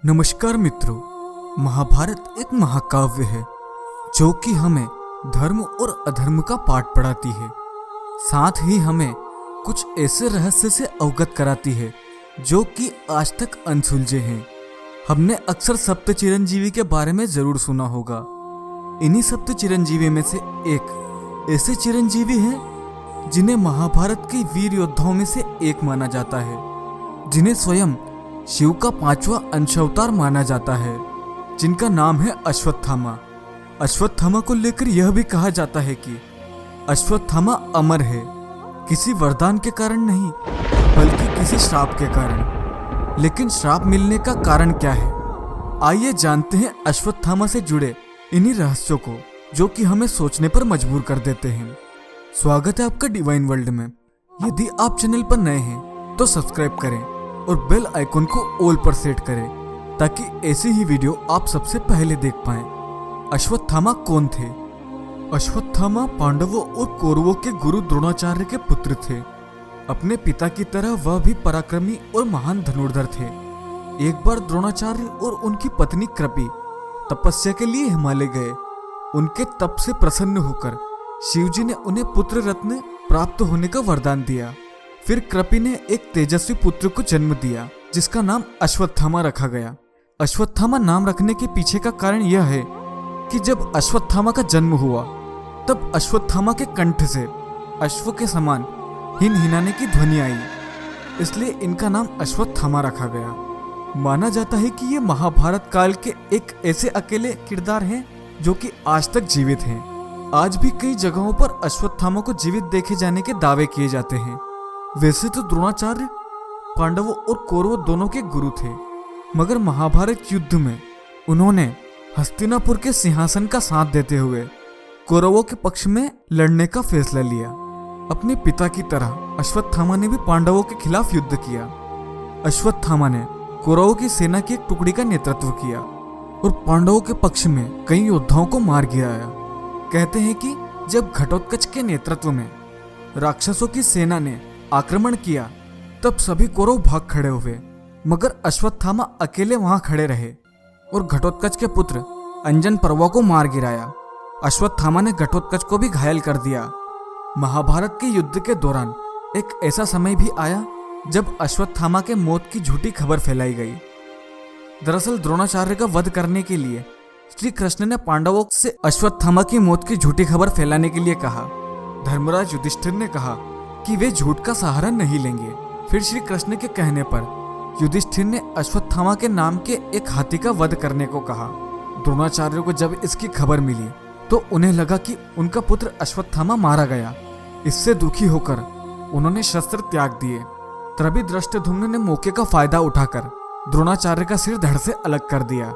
नमस्कार मित्रों, महाभारत एक महाकाव्य है जो कि हमें धर्म और अधर्म का पाठ पढ़ाती है। साथ ही हमें कुछ ऐसे रहस्य से अवगत कराती है जो कि आज तक अनसुलझे हैं। हमने अक्सर सप्त चिरंजीवी के बारे में जरूर सुना होगा। इन्हीं सप्त चिरंजीवी में से एक ऐसे चिरंजीवी हैं जिन्हें महाभारत के वीर योद्धाओं में से एक माना जाता है, जिन्हें स्वयं शिव का 5वां अंशावतार माना जाता है, जिनका नाम है अश्वत्थामा। अश्वत्थामा को लेकर यह भी कहा जाता है कि अश्वत्थामा अमर है, किसी वरदान के कारण नहीं बल्कि किसी श्राप के कारण। लेकिन श्राप मिलने का कारण क्या है, आइए जानते हैं अश्वत्थामा से जुड़े इन्हीं रहस्यों को जो कि हमें सोचने पर मजबूर कर देते हैं। स्वागत है आपका डिवाइन वर्ल्ड में। यदि आप चैनल पर नए हैं तो सब्सक्राइब करें और बेल आइकन को ऑल पर सेट करें ताकि ऐसी ही वीडियो आप सबसे पहले देख पाएं। अश्वत्थामा कौन थे? अश्वत्थामा पांडवों और कौरवों के गुरु द्रोणाचार्य के पुत्र थे। अपने पिता की तरह वह भी पराक्रमी और महान धनुर्धर थे। एक बार द्रोणाचार्य और उनकी पत्नी कृपि तपस्या के लिए हिमालय गए। उनके तप से प्रसन्न होकर शिवजी ने उन्हें पुत्र रत्न प्राप्त होने का वरदान दिया। फिर कृपि ने एक तेजस्वी पुत्र को जन्म दिया जिसका नाम अश्वत्थामा रखा गया। अश्वत्थामा नाम रखने के पीछे का कारण यह है कि जब अश्वत्थामा का जन्म हुआ तब अश्वत्थामा के कंठ से अश्व के समान हिनहिनाने की ध्वनि आई, इसलिए इनका नाम अश्वत्थामा रखा गया। माना जाता है कि ये महाभारत काल के एक ऐसे अकेले किरदार हैं जो कि आज तक जीवित हैं। आज भी कई जगहों पर अश्वत्थामा को जीवित देखे जाने के दावे किए जाते हैं। वैसे तो द्रोणाचार्य पांडवों और कौरवों दोनों के गुरु थे, मगर महाभारत युद्ध में उन्होंने हस्तिनापुर के सिंहासन का साथ देते हुए कौरवों के पक्ष में लड़ने का फैसला लिया। अपने पिता की तरह अश्वत्थामा ने भी पांडवों के खिलाफ युद्ध किया। अश्वत्थामा ने कौरवों की सेना की एक टुकड़ी का नेतृत्व किया और पांडवों के पक्ष में कई योद्धाओं को मार गिराया। कहते हैं कि जब घटोत्कच के नेतृत्व में राक्षसों की सेना ने आक्रमण किया तब सभी कौरव भाग खड़े हुए, मगर अश्वत्थामा अकेले वहां खड़े रहे और घटोत्कच के पुत्र अंजन पर्वा को मार गिराया। अश्वत्थामा ने घटोत्कच को भी घायल कर दिया। महाभारत के युद्ध के दौरान एक ऐसा समय भी आया जब अश्वत्थामा के मौत की झूठी खबर फैलाई गई। दरअसल द्रोणाचार्य का वध करने के लिए श्री कृष्ण ने पांडवों से अश्वत्थामा की मौत की झूठी खबर फैलाने के लिए कहा। धर्मराज युधिष्ठिर ने कहा कि वे झूठ का सहारा नहीं लेंगे। फिर श्री कृष्ण के कहने पर युधिष्ठिर ने अश्वत्थामा के नाम के एक हाथी का वध करने को कहा। द्रोणाचार्य को जब इसकी खबर मिली तो उन्हें लगा कि उनका पुत्र अश्वत्थामा मारा गया। इससे दुखी होकर उन्होंने शस्त्र त्याग दिए। तभी धृष्टद्युम्न ने मौके का फायदा उठाकर द्रोणाचार्य का सिर धड़ से अलग कर दिया।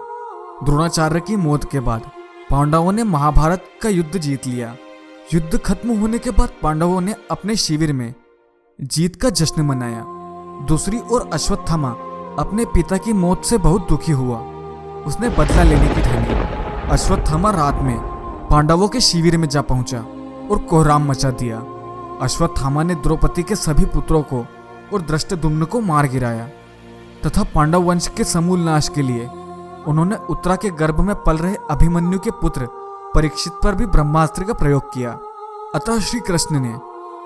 द्रोणाचार्य की मौत के बाद पांडवों ने महाभारत का युद्ध जीत लिया। युद्ध खत्म होने के बाद पांडवों ने अपने शिविर में जीत का जश्न मनाया। दूसरी ओर अश्वत्थामा अपने पिता की मौत से बहुत दुखी हुआ। उसने बदला लेने की ठानी। अश्वत्थामा रात में पांडवों के शिविर में जा पहुंचा और कोहराम मचा दिया। अश्वत्थामा ने द्रौपदी के सभी पुत्रों को और धृष्टद्युम्न को मार गिराया तथा पांडव वंश के समूल नाश के लिए उन्होंने उत्तरा के गर्भ में पल रहे अभिमन्यु के पुत्र परीक्षित पर भी ब्रह्मास्त्र का प्रयोग किया। अतः श्री कृष्ण ने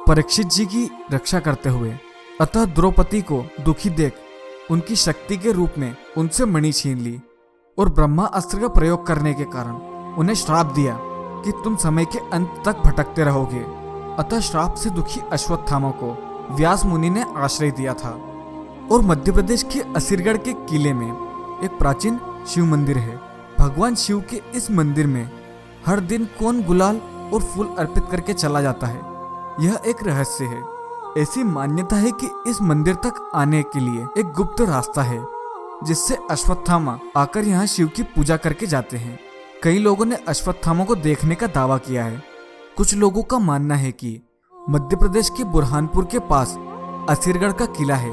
परीक्षित जी की रक्षा करते हुए द्रौपदी को दुखी देख उनकी शक्ति के रूप में उनसे मणि छीन ली और ब्रह्मास्त्र का प्रयोग करने के कारण उन्हें श्राप दिया कि तुम समय के अंत तक भटकते रहोगे। अतः श्राप से दुखी अश्वत्थामा को व्यास मुनि ने आश्रय दिया था। और मध्य प्रदेश के असीरगढ़ के किले में एक प्राचीन शिव मंदिर है। भगवान शिव के इस मंदिर में हर दिन कौन गुलाल और फूल अर्पित करके चला जाता है, यह एक रहस्य है। ऐसी मान्यता है कि इस मंदिर तक आने के लिए एक गुप्त रास्ता है जिससे अश्वत्थामा आकर यहाँ शिव की पूजा करके जाते हैं। कई लोगों ने अश्वत्थामा को देखने का दावा किया है। कुछ लोगों का मानना है कि मध्य प्रदेश के बुरहानपुर के पास असीरगढ़ का किला है,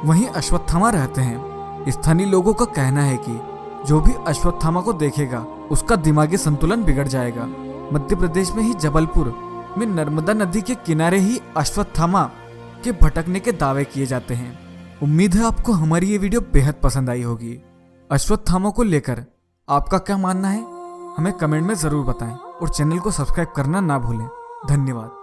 वहीं अश्वत्थामा रहते हैं। स्थानीय लोगों का कहना है कि जो भी अश्वत्थामा को देखेगा उसका दिमागी संतुलन बिगड़ जाएगा। मध्य प्रदेश में ही जबलपुर में नर्मदा नदी के किनारे ही अश्वत्थामा के भटकने के दावे किए जाते हैं। उम्मीद है आपको हमारी ये वीडियो बेहद पसंद आई होगी। अश्वत्थामा को लेकर आपका क्या मानना है, हमें कमेंट में ज़रूर बताएं और चैनल को सब्सक्राइब करना ना भूलें। धन्यवाद।